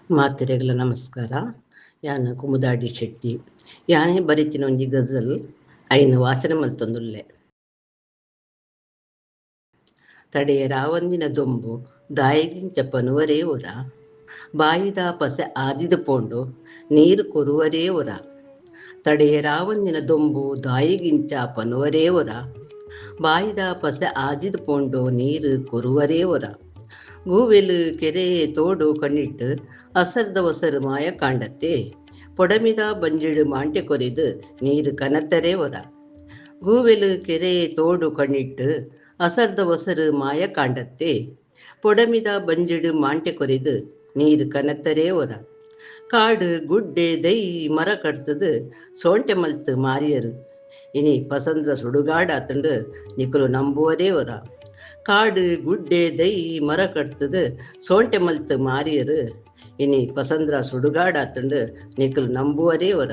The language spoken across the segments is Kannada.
ಮಾತೆರೆಗ್ಲ ನಮಸ್ಕಾರ. ಯಾನ್ ಕುಮುದಾಡಿ ಶೆಟ್ಟಿ. ಯಾನೇ ಬರಿತಿನ ಒಂಜಿ ಗಜಲ್ ಐನ್ ವಾಚನ ಮಲ್ತೊಂದುಲ್ಲೆ. ತಡೆಯ ರಾವಂದಿನ ದೊಂಬು ದಾಯಗಿಂಚ ಪನುವರೇ ಒರ, ಬಾಯಿದ ಪಸೆ ಆದಿದ ಪೋಂಡು ನೀರು ಕೊರುವರೇ ಒರ. ತಡೆಯ ರಾವಂದಿನ ದೊಂಬು ದಾಯಿಗಿಂಚ ಪನುವರೇ ಒರ, ಬಾಯಿದ ಪಸೆ ಆದಿದ ಪೋಂಡು ನೀರು ಕೊರುವರೇ ಒರ. ಗೂವೆಲು ಕೆರೆ ತೋಡು ಕಣ್ಣಿಟ್ಟು ಅಸರ್ದ ಒಸರು ಮಾಯ ಕಾಂಡತ್ತೆ, ಪೊಡಮಿದ ಬಂಜಿಡು ಮಾಂಟೆ ಕೊರಿದು ನೀರು ಕನತ್ತರೇ ಒರ. ಗೂವೆಲು ಕೆರೆ ತೋಡು ಕಣ್ಣಿಟ್ಟು ಅಸರ್ದ ಒಸರು ಮಾಯ ಕಾಂಡತ್ತೆ, ಪೊಡಮಿದ ಬಂಜಿಡು ಮಾಂಟೆ ಕೊರಿದು ನೀರು ಕನತ್ತರೇ ಒರ. ಕಾಡು ಗುಡ್ಡೆ ದೈ ಮರ ಕಡ್ತದು ಸೋಂಟೆ ಮಲ್ತು ಮಾರಿಯರು, ಇನಿ ಪಸಂದ್ರ ಸುಡುಗಾಡ ತಂಡು ನಿಕುಲು ನಂಬುವರೇ ಒರ. ಕಾಡು ಗುಡ್ಡೆ ದೈ ಮರ ಕಟ್ತದು ಸೋಂಟೆ ಮಲ್ತು ಮಾರಿಯರು, ಇನಿ ಪಸಂದ್ರ ಸುಡುಗಾಡ ತಂಡು ನಿಕುಲು ನಂಬುವರೇ ಒರ.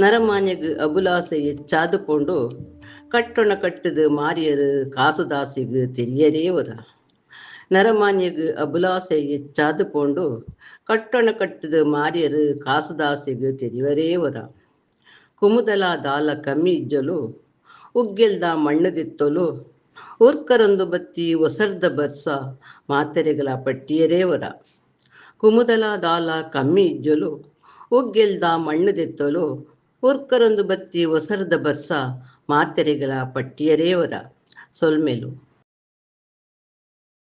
ನರಮಾನ್ಯಗ್ ಅಬುಲಾಸೆ ಹೆಚ್ಚಾದು ಪೋಂಡು ಕಟ್ಟೊಣ ಕಟ್ಟದು ಮಾರಿಯರು ಕಾಸುದಾಸಿಗ್ ತೆರಿಯರೇ ಒರ. ನರಮಾನ್ಯಗ್ ಅಬುಲಾಸೆ ಹೆಚ್ಚಾದು ಪೋಂಡು ಕಟ್ಟೊಣ ಕಟ್ಟದು ಮಾರಿಯರು ಕಾಸುದಾಸಿಗ್ ತೆರಿವರೇ ಒರ. ಕುಮುದಲ ದಾಲ ಕಮ್ಮಿ ಇಜ್ಜಲು ಉಗ್ಗೆಲ್ದ ಮಣ್ಣದಿತ್ತಲು, ಊರ್ಕರೊಂದು ಬತ್ತಿ ಒಸರ್ದ ಬರ್ಸ ಮಾತೆರೆಗಳ ಪಟ್ಟಿಯರೇ ಒರ. ಕುಮುದಲ ದಾಲ ಕಮ್ಮಿ ಇಜ್ಜಲು ಉಗ್ಗೆಲ್ದ ಮಣ್ಣದೆತ್ತಲು, ಊರ್ಕರೊಂದು ಬತ್ತಿ ಒಸರ್ದ ಬರ್ಸ ಮಾತೆರೆಗಳ ಪಟ್ಟಿಯರೇ ಒರ. ಸೊಲ್ಮೆಲು